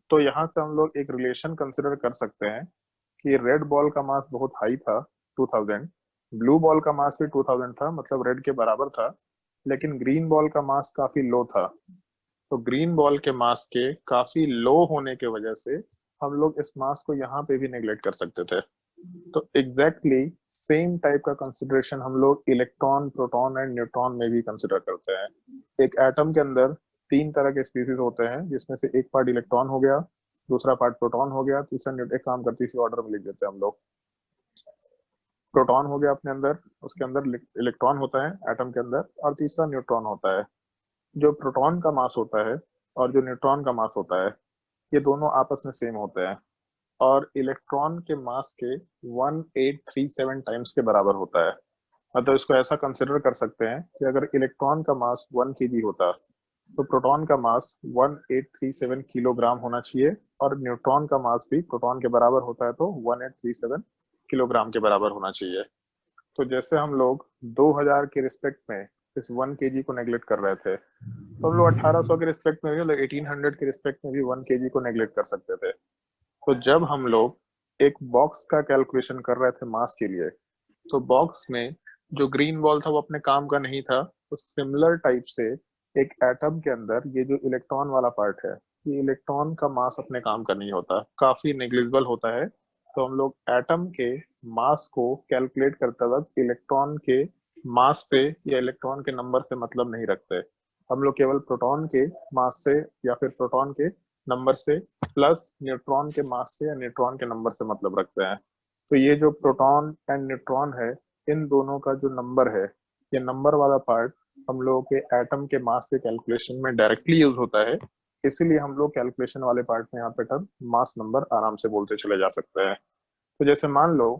तो यहाँ से हम लोग एक रिलेशन कंसिडर कर सकते हैं कि रेड बॉल का मास बहुत हाई था 2000, ब्लू बॉल का मास भी 2000 था, मतलब रेड के बराबर था, लेकिन ग्रीन बॉल का मास काफी लो था। तो ग्रीन बॉल के मास के काफी लो होने के वजह से हम लोग इस मास को यहाँ पे भी नेग्लेक्ट कर सकते थे। तो एग्जैक्टली सेम टाइप का कंसिडरेशन हम लोग इलेक्ट्रॉन, प्रोटॉन एंड न्यूट्रॉन में भी कंसिडर करते हैं। एक एटम के अंदर 3 तरह के स्पीसीज होते हैं, जिसमें से एक पार्ट इलेक्ट्रॉन हो गया, दूसरा पार्ट प्रोटॉन हो गया, तीसरा न्यूट्रॉन। एक काम करते इसी ऑर्डर में लिख देते हैं हम लोग। प्रोटॉन हो गया अपने अंदर, उसके अंदर इलेक्ट्रॉन होता है एटम के अंदर, और तीसरा न्यूट्रॉन होता है। जो प्रोटॉन का मास होता है और जो न्यूट्रॉन का मास होता है, ये दोनों आपस में सेम होते हैं, और इलेक्ट्रॉन के मास के 1837 टाइम्स के बराबर होता है। मतलब इसको ऐसा कंसिडर कर सकते हैं कि अगर इलेक्ट्रॉन का मास 1 kg होता, तो प्रोटॉन का मास 1837 किलोग्राम होना चाहिए, और न्यूट्रॉन का मास भी प्रोटॉन के बराबर होता है, तो 1837 किलोग्राम के बराबर होना चाहिए। तो जैसे हम लोग 2000 के रिस्पेक्ट में इस 1 kg को नेग्लेक्ट कर रहे थे, तो हम लोग 1800 के रिस्पेक्ट में भी, मतलब 1800 के रिस्पेक्ट में भी 1 kg को नेग्लेक्ट कर सकते थे। तो जब हम लोग एक बॉक्स का कैलकुलेशन कर रहे थे मास के लिए, तो बॉक्स में जो ग्रीन बॉल था वो अपने काम का नहीं था। तो सिमिलर टाइप से एक एटम के अंदर ये जो इलेक्ट्रॉन वाला पार्ट है, ये इलेक्ट्रॉन का मास अपने काम का नहीं होता, काफी नेग्लिजिबल होता है। तो हम लोग एटम के मास को कैलकुलेट करते वक्त इलेक्ट्रॉन के मास से या इलेक्ट्रॉन के नंबर से मतलब नहीं रखते। हम लोग केवल प्रोटॉन के मास से या फिर प्रोटॉन के नंबर से प्लस न्यूट्रॉन के मास से या न्यूट्रॉन के नंबर से मतलब रखते हैं। तो ये जो प्रोटॉन एंड न्यूट्रॉन है, इन दोनों का जो नंबर है, ये नंबर वाला पार्ट हम लोगों के एटम के मास के कैलकुलेशन में डायरेक्टली यूज होता है, इसीलिए हम लोग कैलकुलेशन वाले पार्ट में यहाँ पे टर्म मास नंबर आराम से बोलते चले जा सकते हैं। तो जैसे मान लो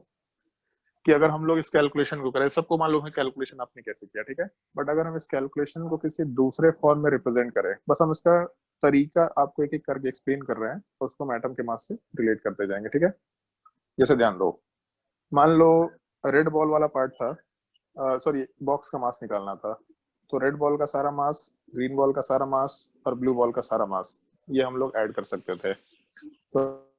कि अगर हम लोग इस कैलकुलेशन को करें, सबको मालूम है कैलकुलेशन आपने कैसे किया, ठीक है, बट अगर हम इस कैलकुलेशन को किसी दूसरे फॉर्म में रिप्रेजेंट करें, बस हम इसका तरीका आपको एक एक करके एक्सप्लेन कर रहे हैं और उसको हम एटम के मास से रिलेट करते जाएंगे, ठीक है। जैसे ध्यान दो, मान लो रेड बॉल वाला पार्ट था, सॉरी बॉक्स का मास निकालना था, तो रेड बॉल का सारा मास, ग्रीन बॉल का सारा मास और ब्लू बॉल का सारा मास, ये हम लोग ऐड कर सकते थे। तो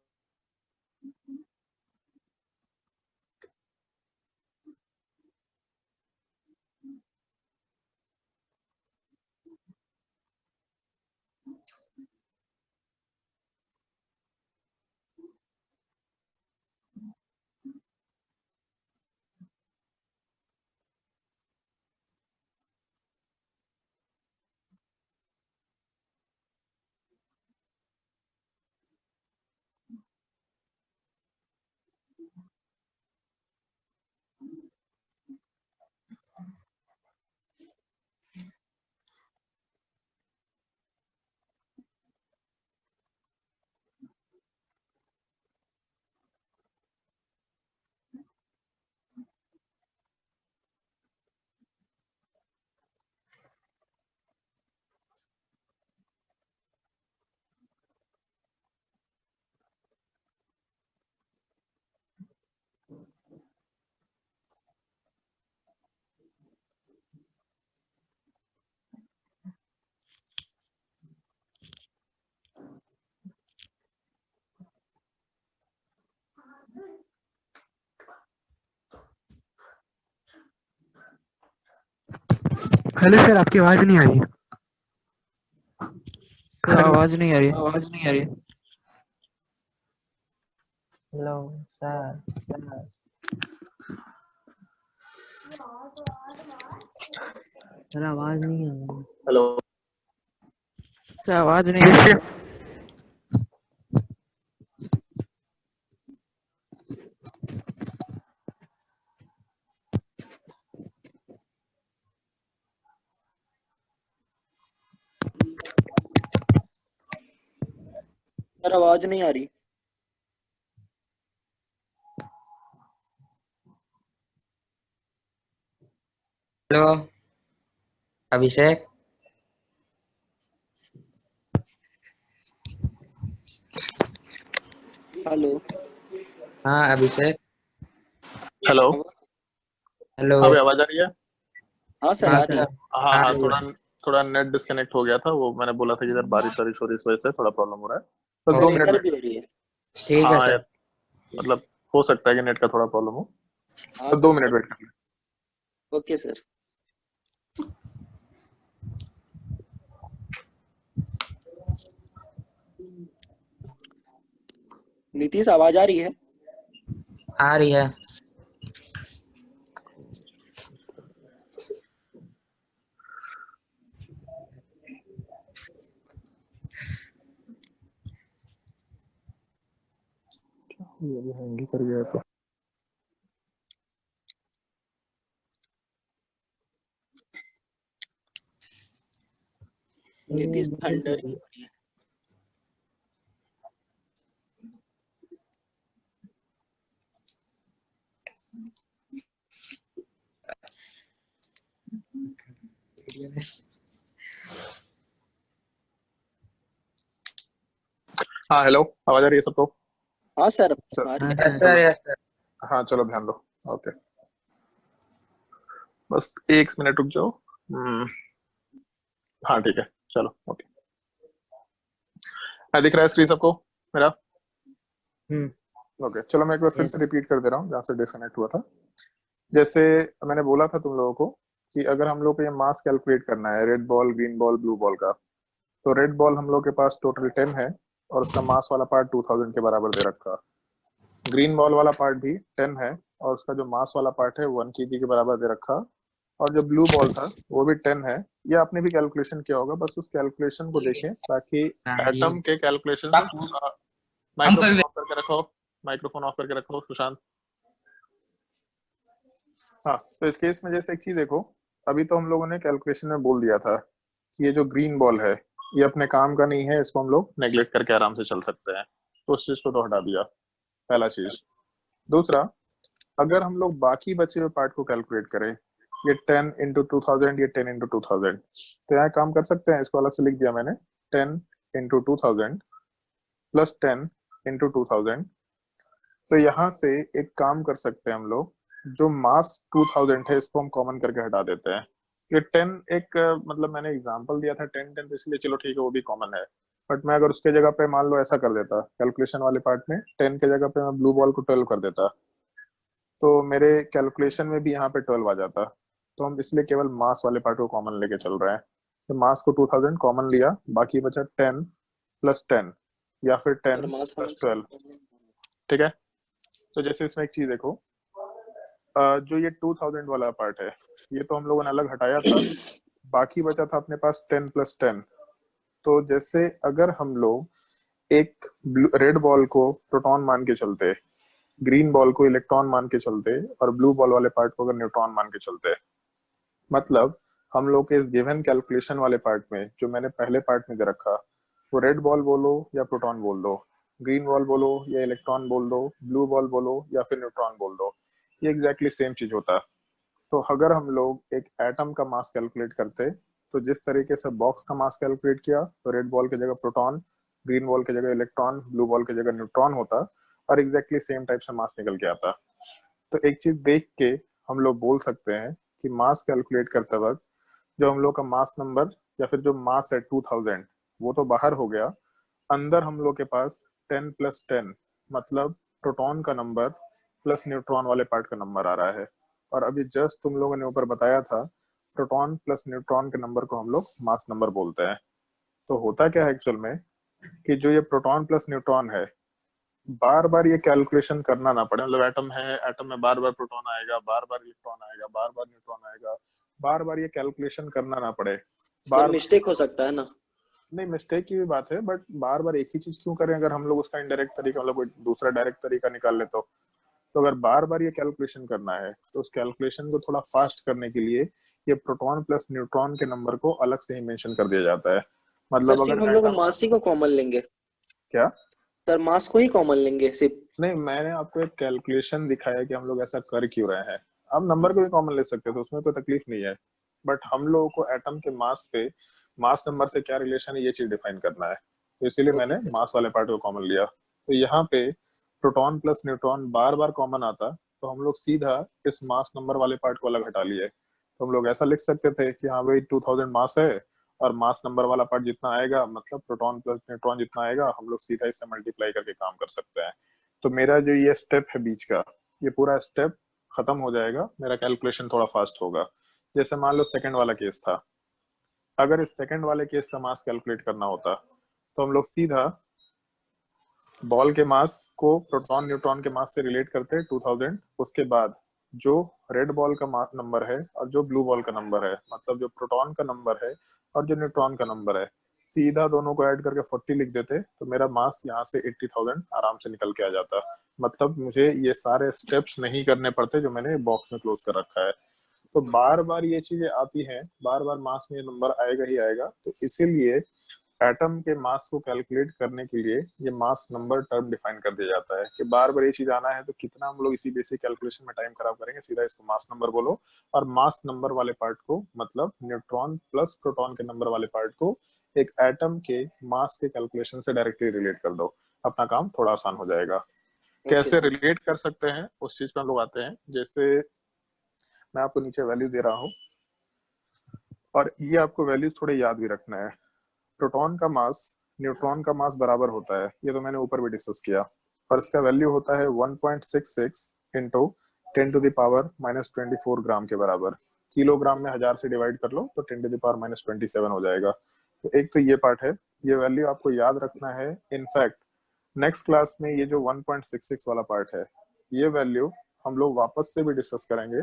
हेलो सर, आपकी आवाज नहीं आ रही। सर आवाज नहीं आ रही, आवाज नहीं आ रही। Hello sir. सर आवाज नहीं आ रही। हेलो सर आवाज नहीं आ रही। सर आवाज नहीं आ रही। हेलो अभिषेक। हेलो। हाँ अभिषेक। Hello hello. हाँ भाई, आवाज आ रही है? हाँ सर हाँ आ रही है। सर। हाँ आ हाँ, रही थोड़ा है। थोड़ा नेट डिस्कनेक्ट हो गया था, वो मैंने बोला था कि इधर बारिश वारिश हो रही है, इस वजह से थोड़ा प्रॉब्लम हो रहा है। बस सर 2 मिनट इधर वेट। भी हो रही है। ठीक है हाँ सर। यार, मतलब हो सकता है कि नेट का थोड़ा प्रॉब्लम हो, हाँ बस 2 सर। मिनट वेट कर लें। Okay sir. नीतीश आवाज आ रही है? आ रही है। ये भी हैंग ही कर गया तो। नीतीश थंडर ही हो रही है। हाँ हेलो, आवाज आ रही है सबको? हाँ सर सर आ रही है। Yes sir, yes sir. हाँ चलो ध्यान दो। ओके, बस 1 मिनट रुक जाओ। हाँ ठीक है, चलो ओके। हाँ, दिख रहा है स्क्रीन सबको मेरा? ओके चलो, मैं एक बार फिर से रिपीट कर दे रहा हूँ जहाँ से डिस्कनेक्ट हुआ था। जैसे मैंने बोला था तुम लोगों को कि अगर हम लोग को ये मास कैलकुलेट करना है red ball, green ball, blue ball का, तो रेड बॉल हम लोग के पास टोटल 10 है और उसका मास वाला पार्ट 2000 के बराबर दे रखा। ग्रीन बॉल वाला पार्ट भी 10 है और उसका जो मास वाला पार्ट है 1 kg के बराबर दे रखा। और जो ब्लू बॉल था वो भी 10 है। ये आपने भी कैलकुलेशन किया होगा, बस उस कैलकुलेशन को देखें ताकि एटम के कैलकुलेशन। माइक्रोफोन ऑफ करके रखो, माइक्रोफोन ऑफ करके रखो सुशांत। हाँ, तो इस केस में जैसे एक चीज देखो, अभी तो हम लोगों ने कैलकुलेशन में बोल दिया था कि ये जो ग्रीन बॉल है ये अपने काम का नहीं है, इसको हम लोग नेग्लेक्ट करके आराम से चल सकते हैं, तो उस चीज को तो हटा दिया, पहला चीज। दूसरा, अगर हम लोग बाकी बचे हुए पार्ट को कैलकुलेट करें, ये 10 इंटू 2000, ये 10 इंटू 2000, तो यहाँ काम कर सकते हैं, इसको अलग से लिख दिया मैंने, 10 इंटू 2000 प्लस 10 इंटू 2000। तो यहाँ से एक काम कर सकते हैं हम लोग, जो मास 2000 है इसको हम कॉमन करके हटा देते हैं। ये 10 एक मतलब मैंने एग्जांपल दिया था 10 10, तो इसलिए चलो ठीक है वो भी कॉमन है, बट मैं अगर उसके जगह पे मान लो ऐसा कर देता, कैलकुलेशन वाले पार्ट में 10 के जगह पे मैं ब्लू बॉल को 12 कर देता, तो मेरे कैलकुलेशन में भी यहाँ पे 12 आ जाता। तो हम इसलिए केवल मास वाले पार्ट को कॉमन लेके चल रहे हैं, तो मास को 2000 कॉमन लिया, बाकी बचा 10 प्लस 10 या फिर 10 प्लस 12, ठीक है। तो जैसे इसमें एक चीज देखो, जो ये 2000 वाला पार्ट है ये तो हम लोगों ने अलग हटाया था, बाकी बचा था अपने पास 10 प्लस 10। तो जैसे अगर हम लोग एक रेड बॉल को प्रोटॉन मान के चलते, ग्रीन बॉल को इलेक्ट्रॉन मान के चलते, और ब्लू बॉल वाले पार्ट को अगर न्यूट्रॉन मान के चलते, मतलब हम लोग के इस गिवन कैलकुलेशन वाले पार्ट में जो मैंने पहले पार्ट में दे रखा, वो रेड बॉल बोलो या प्रोटॉन बोल दो, ग्रीन बॉल बोलो या इलेक्ट्रॉन बोल दो, ब्लू बॉल बोलो या फिर न्यूट्रॉन बोल दो, ये एग्जैक्टली सेम चीज होता। तो अगर हम लोग एक एटम का मास कैलकुलेट करते, तो जिस तरीके से बॉक्स का मास कैलकुलेट किया, तो रेड बॉल की जगह प्रोटॉन, ग्रीन बॉल की जगह इलेक्ट्रॉन, ब्लू बॉल की जगह न्यूट्रॉन होता, और एग्जैक्टली सेम टाइप से मास निकल के आता। तो एक चीज देख के हम लोग बोल सकते हैं कि मास कैलकुलेट करते वक्त जो हम लोग का मास नंबर या फिर जो मास है 2000 वो तो बाहर हो गया, अंदर हम लोग के पास 10 प्लस 10 मतलब प्रोटॉन का नंबर प्लस न्यूट्रॉन वाले पार्ट का नंबर आ रहा है। और अभी जस्ट तुम लोगों ने ऊपर बताया था प्रोटॉन प्लस न्यूट्रॉन के नंबर को हम लोग मास नंबर बोलते हैं। तो होता क्या है एक्चुअल में कि जो ये प्रोटॉन प्लस न्यूट्रॉन है, बार बार ये कैलकुलेशन करना ना पड़े, मतलब एटम है, एटम में बार बार प्रोटॉन आएगा, बार बार इलेक्ट्रॉन आएगा, बार बार न्यूट्रॉन आएगा, बार बार ये कैलकुलेशन करना ना पड़े। बार मिस्टेक हो सकता है ना? नहीं, मिस्टेक की भी बात है, बट बार बार एक ही चीज क्यों करें, अगर हम लोग उसका इनडायरेक्ट तरीका मतलब कोई दूसरा डायरेक्ट तरीका निकाल ले तो अगर बार बार ये कैलकुलेशन करना है तो उस कैलकुलेशन को थोड़ा फास्ट करने के लिए ये प्रोटॉन प्लस न्यूट्रॉन के नंबर को अलग से ही मेंशन कर दिया जाता है। मतलब सर, अगर हम लोग मास ही को कॉमन लेंगे क्या? सर, मास को ही कॉमन लेंगे सिर्फ? नहीं, मैंने आपको एक कैलकुलेशन दिखाया कि हम लोग ऐसा कर क्यों रहे हैं। आप नंबर को भी कॉमन ले सकते हो, तो उसमें कोई तकलीफ नहीं है, बट हम लोगों को एटम के मास पे मास नंबर से क्या रिलेशन है ये चीज डिफाइन करना है, तो इसीलिए मैंने मास वाले पार्ट को कॉमन लिया। तो यहाँ पे प्रोटॉन प्लस न्यूट्रॉन बार बार कॉमन आता, तो हम लोग सीधा इस मास नंबर वाले पार्ट को अलग हटा लिए। तो हम लोग ऐसा लिख सकते थे कि हाँ भाई 2000 मास है, और मास नंबर वाला पार्ट जितना आएगा मतलब प्रोटॉन प्लस न्यूट्रॉन जितना आएगा, हम लोग सीधा इससे मल्टीप्लाई करके काम कर सकते हैं। तो मेरा जो ये स्टेप है बीच का, ये पूरा स्टेप खत्म हो जाएगा, मेरा कैलकुलेशन थोड़ा फास्ट होगा। जैसे मान लो सेकंड वाला केस था, अगर इस सेकंड वाले केस का मास कैलकुलेट करना होता, तो हम लोग सीधा बॉल के मास को प्रोटॉन न्यूट्रॉन के मास से रिलेट करते 2000, उसके बाद जो रेड बॉल का मास नंबर है और जो ब्लू बॉल का नंबर है, मतलब जो प्रोटॉन का नंबर है और जो न्यूट्रॉन का नंबर है, सीधा दोनों को ऐड करके 40 लिख देते, तो मेरा मास यहाँ से 80,000 आराम से निकल के आ जाता। मतलब मुझे ये सारे स्टेप्स नहीं करने पड़ते जो मैंने बॉक्स में क्लोज कर रखा है। तो बार बार ये चीजें आती हैं, बार बार मास में ये नंबर आएगा ही आएगा, तो इसीलिए एटम के मास को कैलकुलेट करने के लिए ये मास नंबर टर्म डिफाइन कर दिया जाता है कि बार बार ये चीज आना है तो कितना हम लोग इसी बेसिक कैलकुलेशन में टाइम खराब करेंगे, सीधा इसको मास नंबर बोलो, और मास नंबर वाले पार्ट को मतलब न्यूट्रॉन प्लस प्रोटॉन के नंबर वाले पार्ट को एक एटम के मास के कैलकुलेशन से डायरेक्टली रिलेट कर दो, अपना काम थोड़ा आसान हो जाएगा। कैसे रिलेट कर सकते हैं उस चीज पर हम लोग आते हैं। जैसे मैं आपको नीचे वैल्यू दे रहा हूँ, और ये आपको वैल्यू थोड़े याद भी रखना है। प्रोटॉन का मास न्यूट्रॉन का मास बराबर होता है, ये तो मैंने ऊपर भी डिस्कस किया, और इसका वैल्यू होता है 1.66 इंटू 10⁻⁻24 ग्राम के बराबर। किलोग्राम में 1000 से डिवाइड कर लो तो 10⁻27 हो जाएगा। तो एक तो ये पार्ट है, ये वैल्यू आपको याद रखना है। इनफैक्ट नेक्स्ट क्लास में ये जो 1.66 वाला पार्ट है, ये वैल्यू हम लोग वापस से भी डिस्कस करेंगे,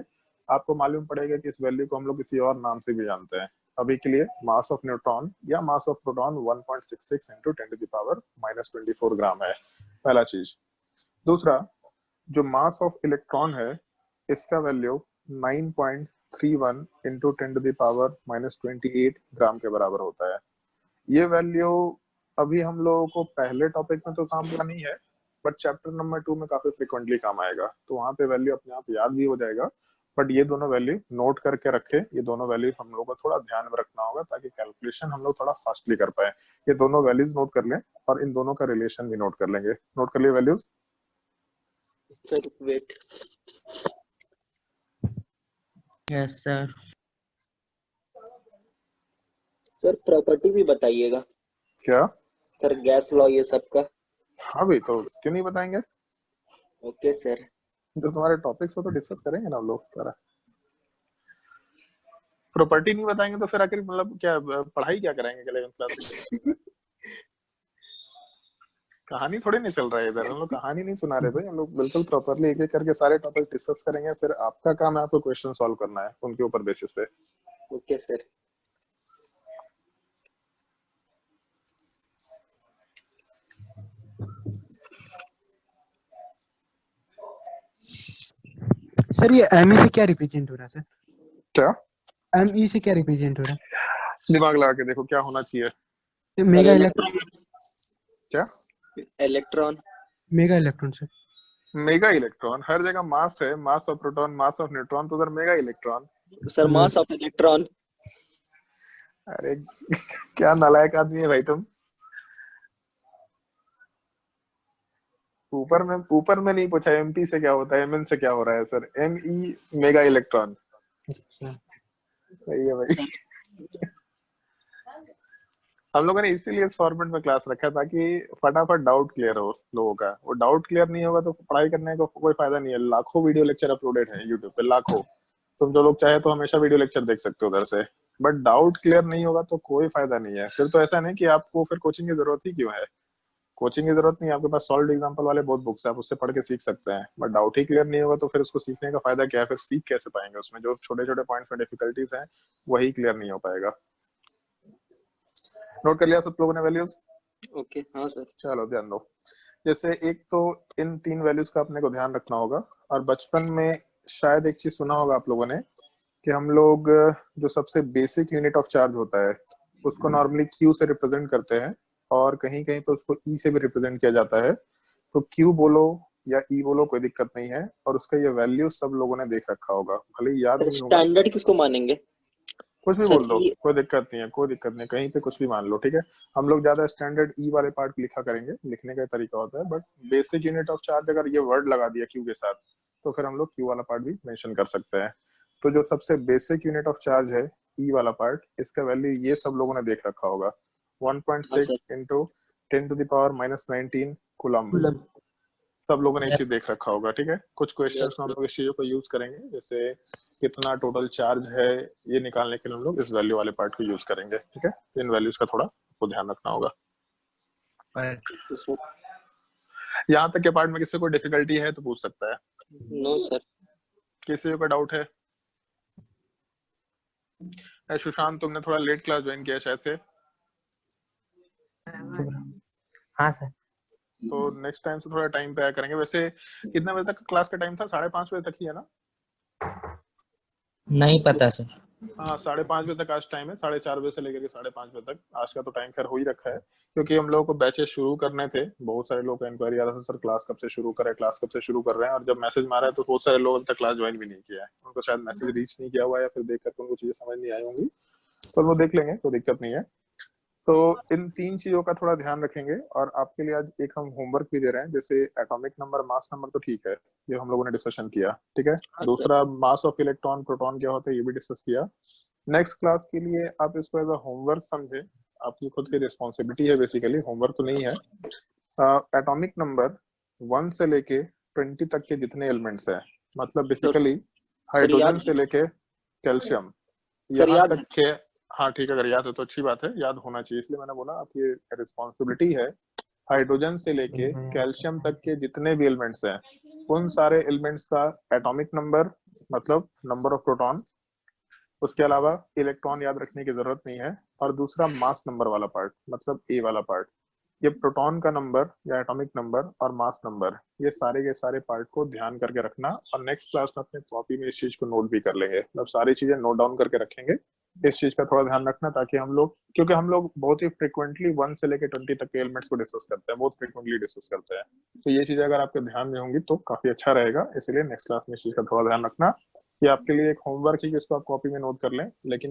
आपको मालूम पड़ेगा कि इस वैल्यू को हम लोग किसी और नाम से भी जानते हैं। अभी के लिए मास ऑफ न्यूट्रॉन या मास ऑफ प्रोटॉन 1.66 इंटू 10⁻⁻24 ग्राम है, पहला चीज। दूसरा, जो मास ऑफ इलेक्ट्रॉन है इसका वैल्यू 9.31 इंटू 10⁻⁻28 ग्राम के बराबर होता है। ये वैल्यू अभी हम लोगों को पहले टॉपिक में तो काम का नहीं है, बट चैप्टर नंबर 2 में काफी फ्रिक्वेंटली काम आएगा, तो वहां पे वैल्यू अपने आप याद भी हो जाएगा। बट ये दोनों वैल्यू नोट करके रखे, ये दोनों वैल्यू हम लोग को थोड़ा ध्यान में रखना होगा ताकि कैलकुलेशन हम लोग थोड़ा फास्टली कर पाए। ये दोनों वैल्यूज नोट कर लें और इन दोनों का रिलेशन भी नोट कर लेंगे। नोट कर लिए values? Sir wait. Yes sir. Sir property भी बताइएगा। क्या सर गैस लॉ ये सब का। हाँ भाई, तो क्यों नहीं बताएंगे, ओके सर। जो तुम्हारे टॉपिक्स हो तो डिस्कस करेंगे ना हम लोग सारा। प्रॉपर्टी नहीं बताएंगे तो फिर आखिर मतलब क्या पढ़ाई क्या करेंगे 11th क्लास में? कहानी थोड़ी नहीं चल रहा है इधर, हम लोग कहानी नहीं सुना रहे भाई, हम लोग बिल्कुल प्रॉपरली एक एक करके सारे टॉपिक डिस्कस करेंगे, फिर आपका काम है आपको क्वेश्चन सॉल्व करना है उनके ऊपर बेसिस पे। Okay sir. सर ये एमई से क्या रिप्रेजेंट हो रहा है सर? क्या एमई से क्या रिप्रेजेंट हो रहा है? दिमाग लगा के देखो क्या होना चाहिए। Mega electron. क्या electron? Mega electron sir. Mega electron हर जगह मास है, mass of proton, mass of neutron, तो उधर mega electron. Sir mass of electron. अरे क्या नालायक आदमी है भाई तुम। ऊपर में नहीं पूछा एमपी से क्या होता है, एमएन से क्या हो रहा है सर। ME mega electron. सही है भाई। हम लोगों ने इसीलिए इस फॉर्मेट में क्लास रखा ताकि फटाफट डाउट क्लियर हो लोगों का। वो डाउट क्लियर नहीं होगा तो पढ़ाई करने का कोई फायदा नहीं है। लाखों वीडियो लेक्चर अपलोडेड है यूट्यूब पे, लाखों। तुम जो लोग चाहे तो हमेशा वीडियो लेक्चर देख सकते हो उधर से, बट डाउट क्लियर नहीं होगा तो कोई फायदा नहीं है। फिर तो ऐसा नहीं कि आपको फिर कोचिंग की जरूरत ही क्यों है। कोचिंग की जरूरत नहीं है, आपके पास सॉल्व एग्जांपल वाले बहुत बुक्स है, आप उससे पढ़ के सीख सकते हैं। बट डाउट ही क्लियर नहीं होगा तो फिर उसको सीखने का फायदा क्या है, फिर सीख कैसे पाएंगे। उसमें जो छोटे छोटे पॉइंट्स में डिफिकल्टीज हैं वही क्लियर नहीं हो पाएगा। नोट कर लिया सब लोगों ने वैल्यूज? ओके हाँ सर। चलो ध्यान दो। जैसे एक तो इन 3 वैल्यूज का अपने को ध्यान रखना होगा। और बचपन में शायद एक चीज सुना होगा आप लोगों ने कि हम लोग जो सबसे बेसिक यूनिट ऑफ चार्ज होता है उसको नॉर्मली क्यू से रिप्रेजेंट करते हैं, और कहीं कहीं पे उसको ई से भी रिप्रेजेंट किया जाता है। तो क्यू बोलो या ई बोलो कोई दिक्कत नहीं है, और उसका ये वैल्यू सब लोगों ने देख रखा होगा, भले ही याद नहीं होगा। स्टैंडर्ड किसको मानेंगे? कुछ भी बोल दो, कोई दिक्कत नहीं है, कोई दिक्कत नहीं, कहीं पे कुछ भी मान लो, ठीक है। हम लोग ज्यादा स्टैंडर्ड ई वाले पार्ट लिखा करेंगे, लिखने का तरीका होता है, but basic unit of charge अगर ये वर्ड लगा दिया क्यू के साथ तो फिर हम लोग क्यू वाला पार्ट भी मेंशन कर सकते हैं। तो जो सबसे बेसिक यूनिट ऑफ चार्ज है ई वाला पार्ट, इसका वैल्यू ये सब लोगों ने देख रखा होगा, 1.6 into 10 to the power -19 coulomb. सब लोगों ने ये चीज देख रखा होगा, ठीक है। कुछ क्वेश्चंस में हम लोग इस चीजों को यूज करेंगे, जैसे कितना टोटल चार्ज है ये निकालने के लिए हम लोग इस वैल्यू वाले पार्ट को यूज करेंगे, ठीक है। इन वैल्यूज का थोड़ा आपको ध्यान रखना होगा। यहाँ तक के पार्ट में किसी को डिफिकल्टी है तो पूछ सकता है। No sir. किसी को डाउट है? सुशांत तुमने थोड़ा लेट क्लास ज्वाइन किया शायद से। हाँ सर। तो नेक्स्ट टाइम से थोड़ा टाइम पे आया करेंगे। वैसे कितने बजे तक क्लास का टाइम था? 5:30 बजे तक ही है ना? नहीं पता सर। हाँ 5:30 बजे तक आज टाइम है, 4:30 बजे से लेकर के 5:30 बजे तक आज का तो टाइम खैर हो ही रखा है, क्योंकि हम लोगों को बैचेस शुरू करने थे। बहुत सारे लोग का इंक्वायरी आ रहा था, सर क्लास कब से शुरू करें, क्लास कब से शुरू कर रहे हैं। और जब मैसेज मारा है तो बहुत सारे लोग अभी तक क्लास ज्वाइन भी नहीं किया है, उनको शायद मैसेज रीच नहीं किया हुआ या फिर देख करके उनको चीजें समझ नहीं आई होंगी, तो वो देख लेंगे, कोई दिक्कत नहीं है। तो इन 3 चीजों का थोड़ा ध्यान रखेंगे। और आपके लिए आज एक हम होमवर्क भी दे रहे हैं, जैसे एटॉमिक नंबर, मास नंबर तो ठीक है, ये हम लोगों ने डिस्कशन किया, ठीक है। दूसरा मास ऑफ इलेक्ट्रॉन, प्रोटॉन क्या होता है ये भी डिस्कस किया। नेक्स्ट क्लास के लिए आप इसको एज अ होमवर्क समझे, आपकी खुद की रिस्पॉन्सिबिलिटी है, बेसिकली होमवर्क तो नहीं है। एटॉमिक नंबर 1 से लेके 20 तक के जितने एलिमेंट्स हैं, मतलब बेसिकली हाइड्रोजन से लेके कैल्शियम यहाँ तक के। हाँ ठीक है, अगर याद है तो अच्छी बात है, याद होना चाहिए, इसलिए मैंने बोला आपकी रिस्पॉन्सिबिलिटी है। हाइड्रोजन से लेके कैल्शियम तक के जितने भी एलिमेंट्स हैं उन सारे एलिमेंट्स का एटॉमिक नंबर, मतलब नंबर ऑफ प्रोटॉन, उसके अलावा इलेक्ट्रॉन याद रखने की जरूरत नहीं है। और दूसरा मास नंबर वाला पार्ट, मतलब ए वाला पार्ट, ये प्रोटॉन का नंबर या एटॉमिक नंबर और मास नंबर, ये सारे के सारे पार्ट को ध्यान करके रखना। और नेक्स्ट क्लास में अपने कॉपी में इस चीज को नोट भी कर लेंगे, मतलब सारी चीजें नोट डाउन करके रखेंगे इस चीज का थोड़ा ध्यान रखना, ताकि हम लोग, क्योंकि हम लोग बहुत ही फ्रिक्वेंटली 1 से लेकर 20 तक के एलिमेंट्स को डिस्कस करते हैं, बहुत फ्रिक्वेंटली डिस्कस करते हैं। तो ये चीजें अगर आपके ध्यान में होंगी तो काफी अच्छा रहेगा, इसलिए नेक्स्ट क्लास में इस चीज का थोड़ा ध्यान रखना। ये आपके लिए एक होमवर्क है कि इसको आप कॉपी में नोट कर लें, लेकिन